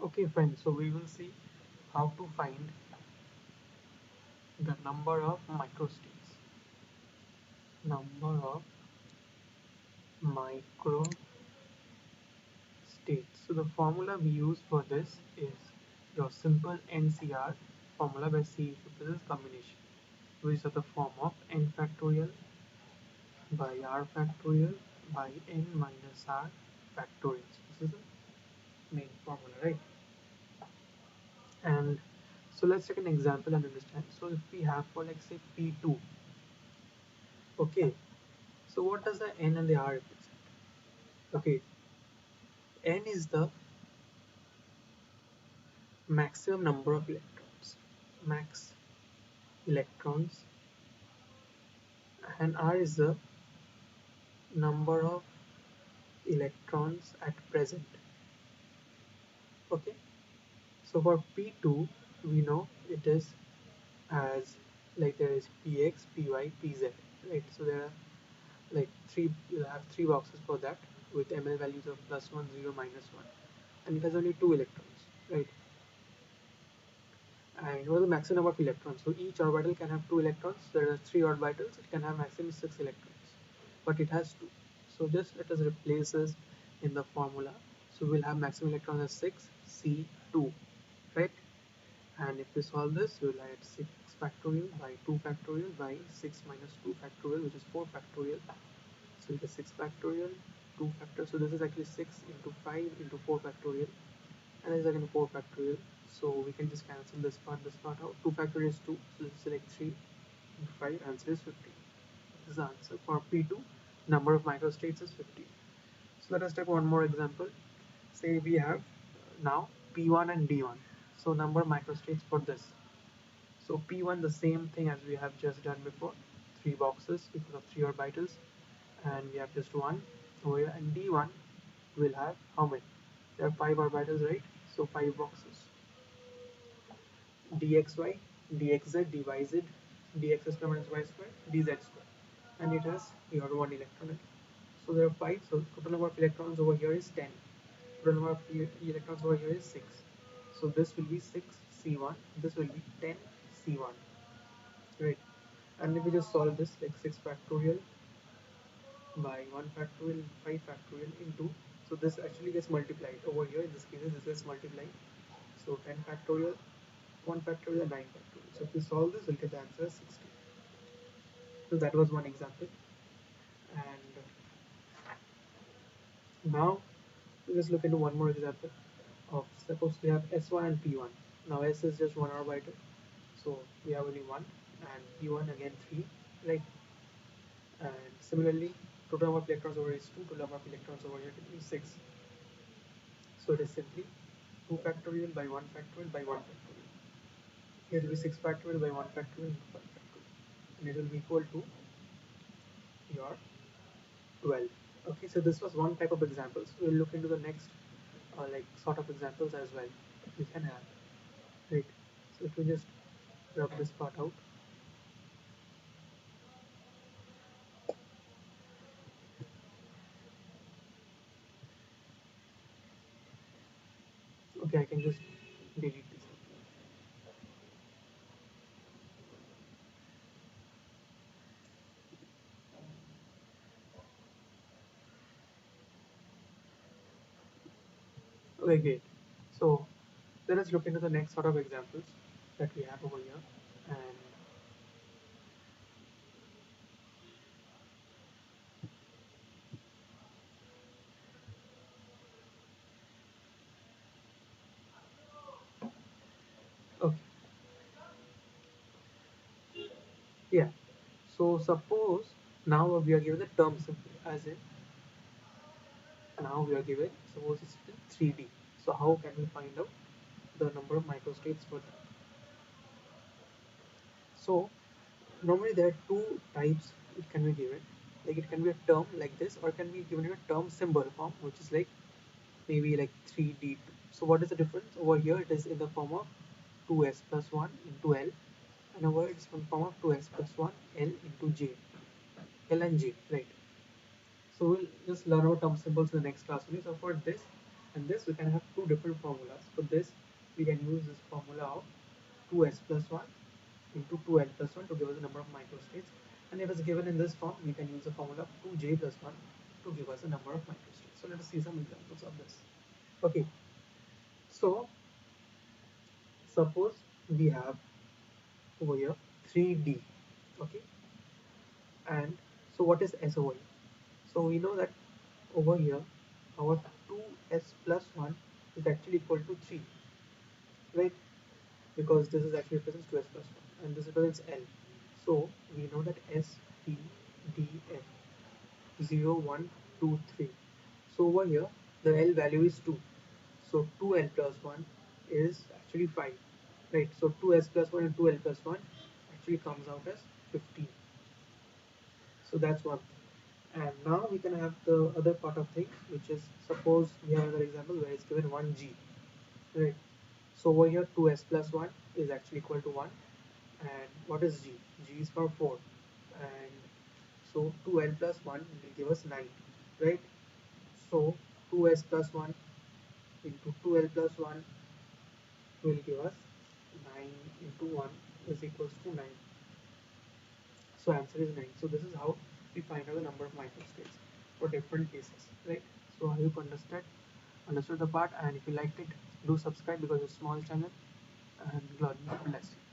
Okay, fine. So we will see how to find the number of microstates. Number of microstates. So the formula we use for this is your simple NCR formula by C equals combination, which is of the form of n factorial by r factorial by n minus r factorial. So this is the main formula, right? And so let's take an example and understand. So if we have for like say P2, okay, so what does the N and the R represent? Okay, N is the maximum number of electrons, max electrons, and R is the number of electrons at present. Okay, so for P2, we know it is as like there is Px, Py, Pz, right? So there are like you'll have three boxes for that with ml values of +1, 0, -1, and it has only two electrons, right? And what is the maximum number of electrons? So each orbital can have two electrons. There are three orbitals, it can have maximum 6 electrons, but it has two. So just let us replace this in the formula. So we'll have maximum electrons as 6 C2, right? And if we solve this, we'll add 6 factorial by 2 factorial by 6 minus 2 factorial, which is 4 factorial. So it is 6 factorial, 2 factorial. So this is actually 6 into 5 into 4 factorial, and this is again 4 factorial. So we can just cancel this part out. 2 factorial is 2, so let's select 3 into 5, answer is 15. This is the answer for P2. Number of microstates is 15. So let us take one more example. Say we have now P1 and D1. So number of microstates for this. So P1, the same thing as we have just done before, 3 boxes because of 3 orbitals, and we have just 1 over here. And D1 will have how many? There are 5 orbitals, right? So 5 boxes. dxy, dxz, dyz, dx square minus y square, dz square, and it has your 1 electron. So there are 5, so total number of electrons over here is 10. Total number of electrons over here is 6. So this will be 6 C1, this will be 10 C1, right? And if we just solve this, like 6 factorial by 1 factorial, 5 factorial into, so this actually gets multiplied over here. In this case, this gets multiplied. So 10 factorial, 1 factorial, and 9 factorial. So if we solve this, we'll get the answer as 60. So that was one example. And now let's look into one more example of, suppose we have S1 and P1. Now S is just one orbital, so we have only one, and P1 again 3, right? And similarly, total number of electrons over here is 2, total number of electrons over here is 6. So it is simply 2 factorial by 1 factorial by 1 factorial. Here will be 6 factorial by 1 factorial into 5 factorial, and it will be equal to your 12. Okay, so this was one type of examples. We'll look into the next like sort of examples as well we can have, right? So if we just rub this part out, okay, I can just delete this. Okay, great. So let us look into the next sort of examples that we have over here. And okay, yeah. So suppose now we are given the term simple, as in now we are given, suppose it's in 3D. So how can we find out the number of microstates for that? So normally there are two types it can be given. Like it can be a term like this, or it can be given in a term symbol form, which is like maybe like 3D2. So what is the difference? Over here it is in the form of 2s plus 1 into L, and over here it is in the form of 2s plus 1 L into J, L and J, right? So we'll just learn about term symbols in the next class only. So for this, And this we can have two different formulas. For this, we can use this formula of 2s plus 1 into 2l plus 1 to give us the number of microstates. And if it's given in this form, we can use the formula of 2j plus 1 to give us the number of microstates. So let us see some examples of this. Okay, so suppose we have over here 3d. Okay, and so what is s over here? So we know that over here our 2s plus 1 is actually equal to 3, right? Because this is actually represents 2s plus 1 and this represents L. So we know that S, P, D, F 0, 1, 2, 3. So over here the L value is 2. So 2L plus 1 is actually 5. Right, so 2s plus 1 and 2l plus 1 actually comes out as 15. So that's one. And now we can have the other part of things, which is suppose we have another example where it's given 1g. Right. So over here 2s plus 1 is actually equal to 1. And what is g? G is for 4. And so 2l plus 1 will give us 9. Right. So 2s plus 1 into 2l plus 1 will give us 9 into 1 is equals to 9. So answer is 9. So this is how we find out the number of microstates for different cases, right? So I hope you understood the part, and if you liked it, do subscribe because it's a small channel, and God bless you.